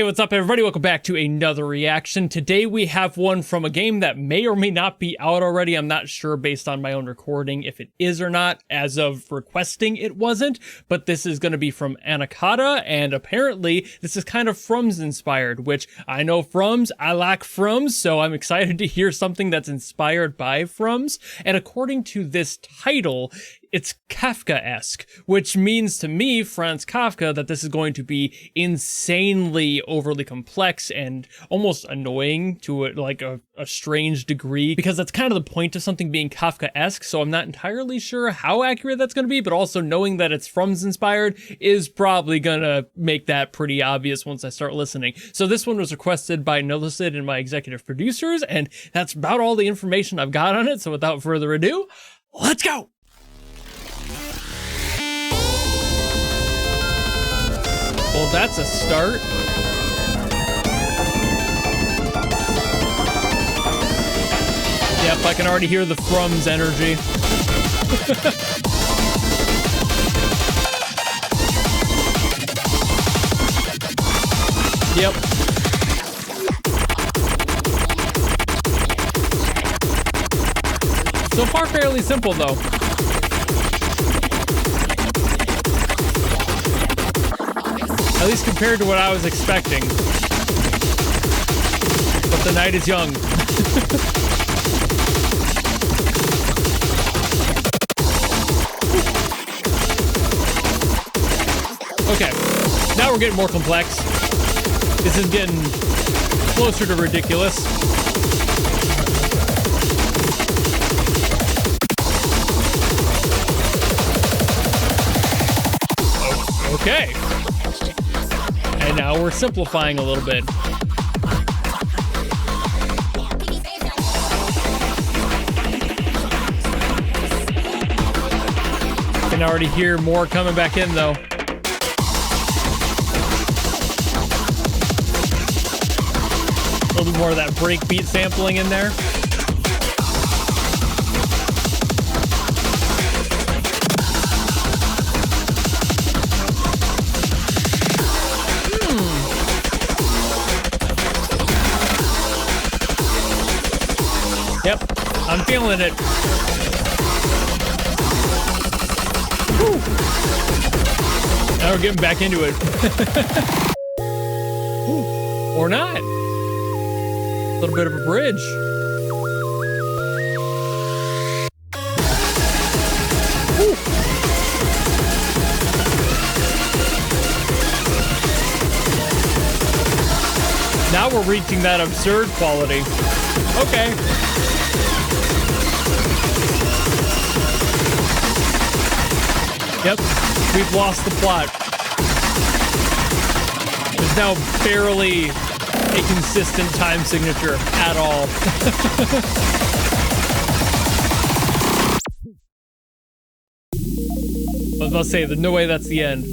Hey, what's up everybody? Welcome back to another reaction. Today we have one from a game that may or may not be out already. I'm not sure based on my own recording if it is or not. As of requesting, it wasn't, but this is going to be from Anaconda, and apparently this is kind of Frums inspired, which I know Frums, I like Frums, so I'm excited to hear something that's inspired by Frums. And according to this title, it's Kafkaesque, which means to me, Franz Kafka, that this is going to be insanely overly complex and almost annoying to a strange degree, because that's kind of the point of something being Kafkaesque, so I'm not entirely sure how accurate that's going to be, but also knowing that it's Frums inspired is probably gonna make that pretty obvious once I start listening. So this one was requested by Nolicid and my executive producers, and that's about all the information I've got on it, so without further ado, let's go! Well, that's a start. Yep, I can already hear the Frums energy. Yep. So far, fairly simple, though. At least compared to what I was expecting. But the night is young. Okay, now we're getting more complex. This is getting closer to ridiculous. Okay. And now we're simplifying a little bit. Can already hear more coming back in though. A little bit more of that breakbeat sampling in there. Yep, I'm feeling it. Woo. Now we're getting back into it. Ooh, or not. A little bit of a bridge. Ooh. Now we're reaching that absurd quality. Okay. Yep, we've lost the plot. There's now barely a consistent time signature at all. I was about to say, there's no way that's the end.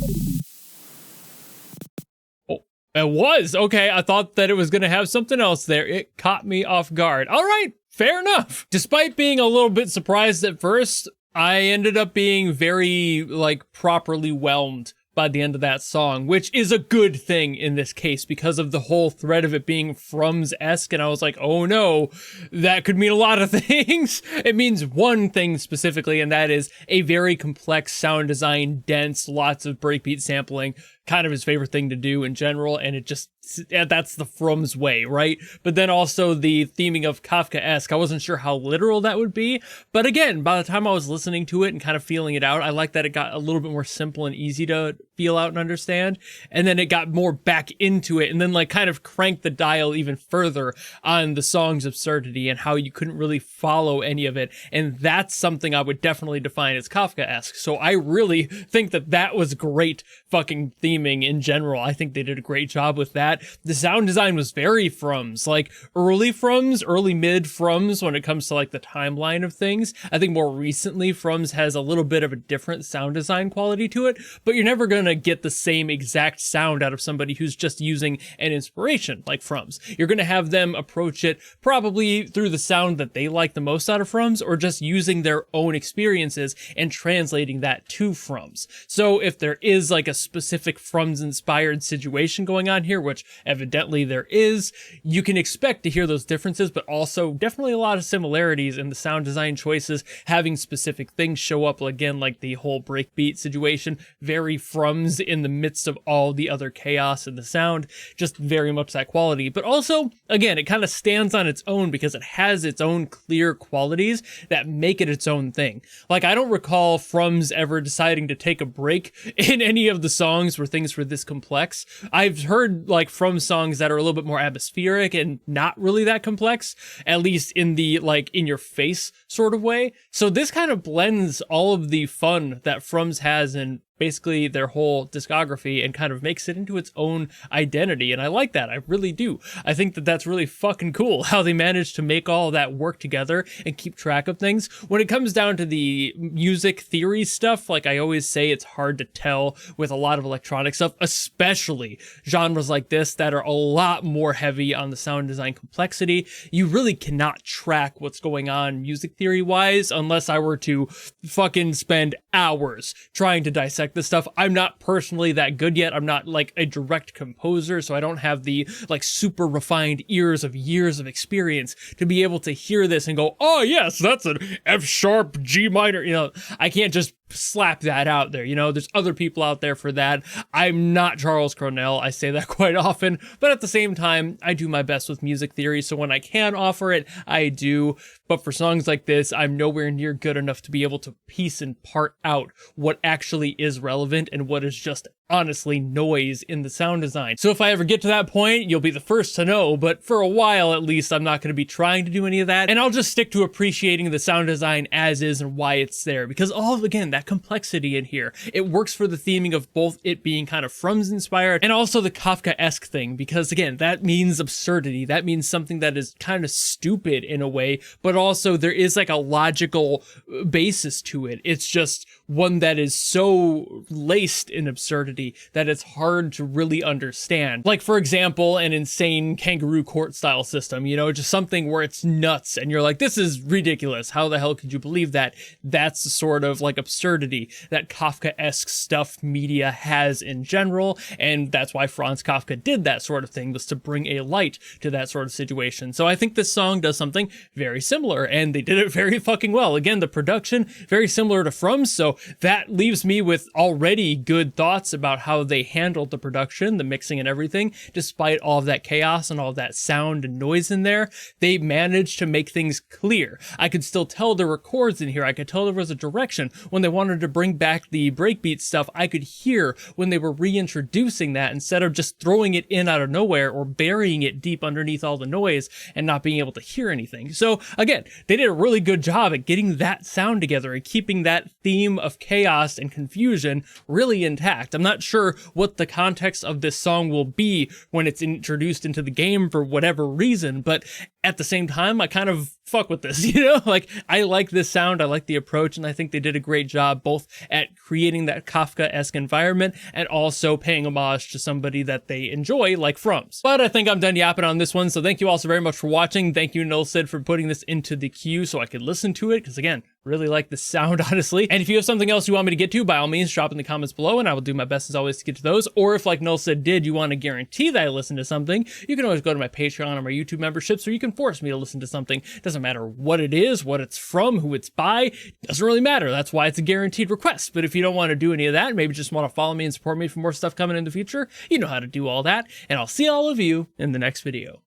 Oh, it was? Okay, I thought that it was going to have something else there. It caught me off guard. All right, fair enough. Despite being a little bit surprised at first, I ended up being very, properly whelmed by the end of that song, which is a good thing in this case because of the whole thread of it being Frums-esque, and I was like, oh no, that could mean a lot of things. It means one thing specifically, and that is a very complex sound design, dense, lots of breakbeat sampling, kind of his favorite thing to do in general, and it just, that's the Frums way, right? But then also the theming of Kafkaesque, I wasn't sure how literal that would be, but again, by the time I was listening to it and kind of feeling it out, I like that it got a little bit more simple and easy to feel out and understand, and then it got more back into it, and then kind of cranked the dial even further on the song's absurdity and how you couldn't really follow any of it, and that's something I would definitely define as Kafkaesque. So I really think that that was great fucking theming in general. I think they did a great job with that. The sound design was very Frums, early Frums, early mid Frums when it comes to the timeline of things. I think more recently Frums has a little bit of a different sound design quality to it, but you're never gonna gonna get the same exact sound out of somebody who's just using an inspiration like Frums. You're gonna have them approach it probably through the sound that they like the most out of Frums, or just using their own experiences and translating that to Frums. So if there is like a specific Frums inspired situation going on here, which evidently there is, you can expect to hear those differences, but also definitely a lot of similarities in the sound design choices, having specific things show up, again, like the whole breakbeat situation, very Frums in the midst of all the other chaos in the sound, just very much that quality. But also, again, it kind of stands on its own because it has its own clear qualities that make it its own thing. Like, I don't recall Frums ever deciding to take a break in any of the songs where things were this complex. I've heard like Frums songs that are a little bit more atmospheric and not really that complex, at least in the like in your face sort of way. So this kind of blends all of the fun that Frums has in basically their whole discography and kind of makes it into its own identity. And I like that. I really do. I think that that's really fucking cool how they managed to make all that work together and keep track of things. When it comes down to the music theory stuff, like I always say, it's hard to tell with a lot of electronic stuff, especially genres like this that are a lot more heavy on the sound design complexity. You really cannot track what's going on music theory wise unless I were to fucking spend hours trying to dissect this stuff. I'm not personally that good yet. I'm not like a direct composer, so I don't have the like super refined ears of years of experience to be able to hear this and go, oh yes, that's an F sharp G minor. You know, I can't just slap that out there. You know, there's other people out there for that. I'm not Charles Cornell. I say that quite often, but at the same time, I do my best with music theory. So when I can offer it, I do. But for songs like this, I'm nowhere near good enough to be able to piece and part out what actually is relevant and what is just honestly noise in the sound design. So if I ever get to that point, you'll be the first to know, but for a while at least, I'm not going to be trying to do any of that, and I'll just stick to appreciating the sound design as is and why it's there, because all of, again, that complexity in here, it works for the theming of both it being kind of Frums inspired and also the Kafkaesque thing, because again, that means absurdity, that means something that is kind of stupid in a way, but also there is like a logical basis to it. It's just one that is so laced in absurdity that it's hard to really understand. Like, for example, an insane kangaroo court style system, you know, just something where it's nuts and you're like, this is ridiculous. How the hell could you believe that? That's the sort of like absurdity that Kafkaesque stuff media has in general. And that's why Franz Kafka did that sort of thing, was to bring a light to that sort of situation. So I think this song does something very similar, and they did it very fucking well. Again, the production, very similar to Frums, so that leaves me with already good thoughts about how they handled the production, the mixing and everything. Despite all of that chaos and all of that sound and noise in there, they managed to make things clear. I could still tell there were chords in here. I could tell there was a direction. When they wanted to bring back the breakbeat stuff, I could hear when they were reintroducing that instead of just throwing it in out of nowhere or burying it deep underneath all the noise and not being able to hear anything. So again, they did a really good job at getting that sound together and keeping that theme of chaos and confusion really intact. I'm not sure what the context of this song will be when it's introduced into the game for whatever reason, but at the same time, I kind of fuck with this, you know? Like, I like this sound, I like the approach, and I think they did a great job both at creating that Kafkaesque environment and also paying homage to somebody that they enjoy, like Frums. But I think I'm done yapping on this one, so thank you all so very much for watching. Thank you, Nullsid, for putting this into the queue so I could listen to it, because again, really like the sound, honestly. And if you have something else you want me to get to, by all means, drop in the comments below, and I will do my best as always to get to those. Or if, like Nullsid did, you want to guarantee that I listen to something, you can always go to my Patreon or my YouTube memberships, or you can force me to listen to something. Doesn't matter what it is, what it's from, who it's by, doesn't really matter. That's why it's a guaranteed request. But if you don't want to do any of that, maybe just want to follow me and support me for more stuff coming in the future, you know how to do all that. And I'll see all of you in the next video.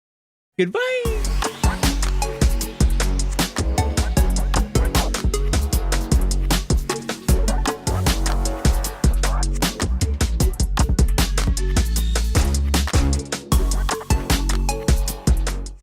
Goodbye!